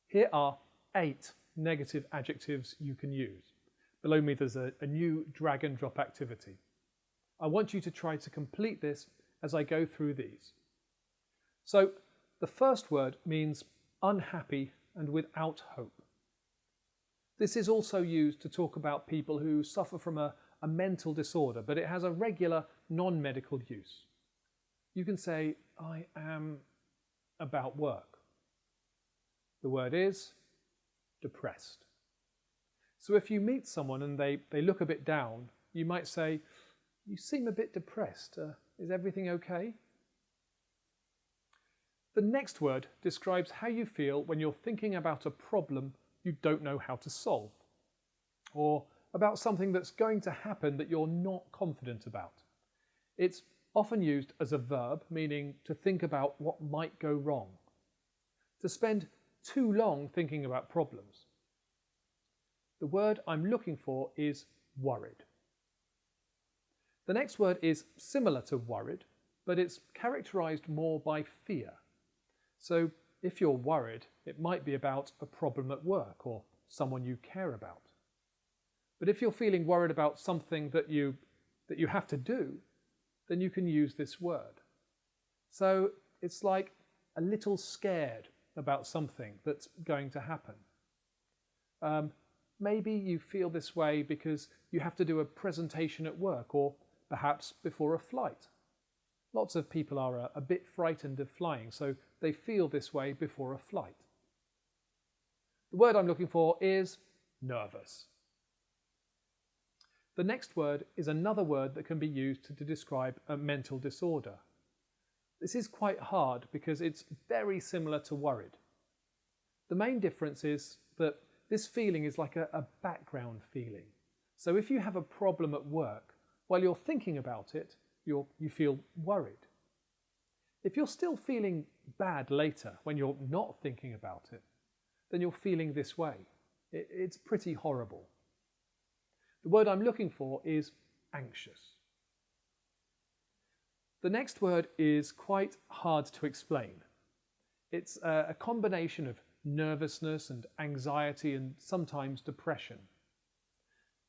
Here are 8 negative adjectives you can use. Below me there's a new drag and drop activity. I want you to try to complete this as I go through these. So the first word means unhappy and without hope. This is also used to talk about people who suffer from a mental disorder, but it has a regular non-medical use. You can say, I am about work. The word is depressed. So if you meet someone and they look a bit down, you might say, you seem a bit depressed. Is everything okay? The next word describes how you feel when you're thinking about a problem you don't know how to solve, or about something that's going to happen that you're not confident about. It's often used as a verb, meaning to think about what might go wrong, to spend too long thinking about problems. The word I'm looking for is worried. The next word is similar to worried, but it's characterized more by fear. So if you're worried, it might be about a problem at work or someone you care about. But if you're feeling worried about something that you have to do, then you can use this word. So it's like a little scared about something that's going to happen. Maybe you feel this way because you have to do a presentation at work, or perhaps before a flight. Lots of people are a bit frightened of flying, so they feel this way before a flight. The word I'm looking for is nervous. The next word is another word that can be used to describe a mental disorder. This is quite hard because it's very similar to worried. The main difference is that this feeling is like a background feeling. So if you have a problem at work, while you're thinking about it, you feel worried. If you're still feeling bad later when you're not thinking about it, then you're feeling this way. It's pretty horrible. The word I'm looking for is anxious. The next word is quite hard to explain. It's a combination of nervousness and anxiety and sometimes depression.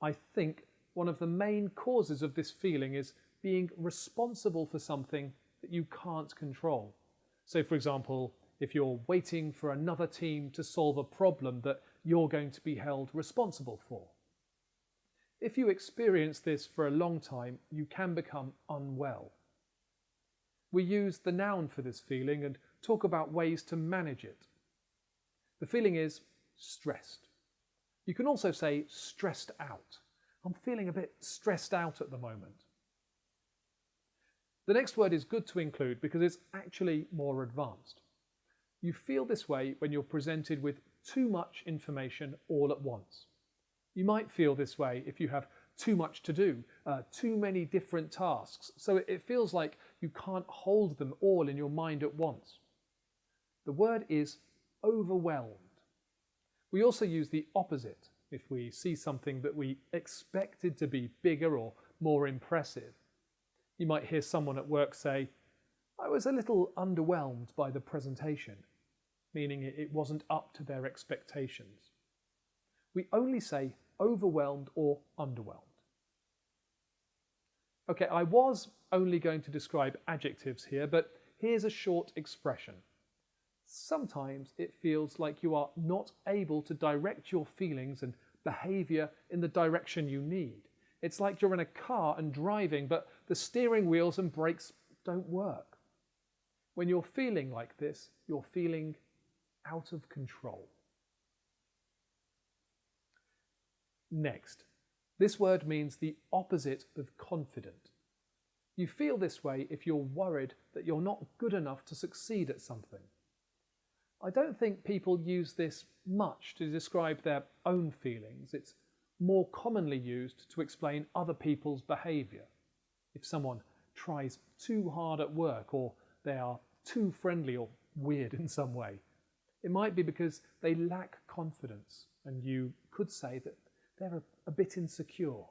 I think one of the main causes of this feeling is being responsible for something that you can't control. So for example, if you're waiting for another team to solve a problem that you're going to be held responsible for. If you experience this for a long time, you can become unwell. We use the noun for this feeling and talk about ways to manage it. The feeling is stressed. You can also say stressed out. I'm feeling a bit stressed out at the moment. The next word is good to include because it's actually more advanced. You feel this way when you're presented with too much information all at once. You might feel this way if you have too much to do, too many different tasks, so it feels like you can't hold them all in your mind at once. The word is overwhelmed. We also use the opposite if we see something that we expected to be bigger or more impressive. You might hear someone at work say, I was a little underwhelmed by the presentation, meaning it wasn't up to their expectations. We only say overwhelmed or underwhelmed. Okay, I was only going to describe adjectives here, but here's a short expression. Sometimes it feels like you are not able to direct your feelings and behaviour in the direction you need. It's like you're in a car and driving, but the steering wheels and brakes don't work. When you're feeling like this, you're feeling out of control. Next, this word means the opposite of confident. You feel this way if you're worried that you're not good enough to succeed at something. I don't think people use this much to describe their own feelings. It's more commonly used to explain other people's behaviour. If someone tries too hard at work, or they are too friendly or weird in some way, it might be because they lack confidence, and you could say that they're a bit insecure.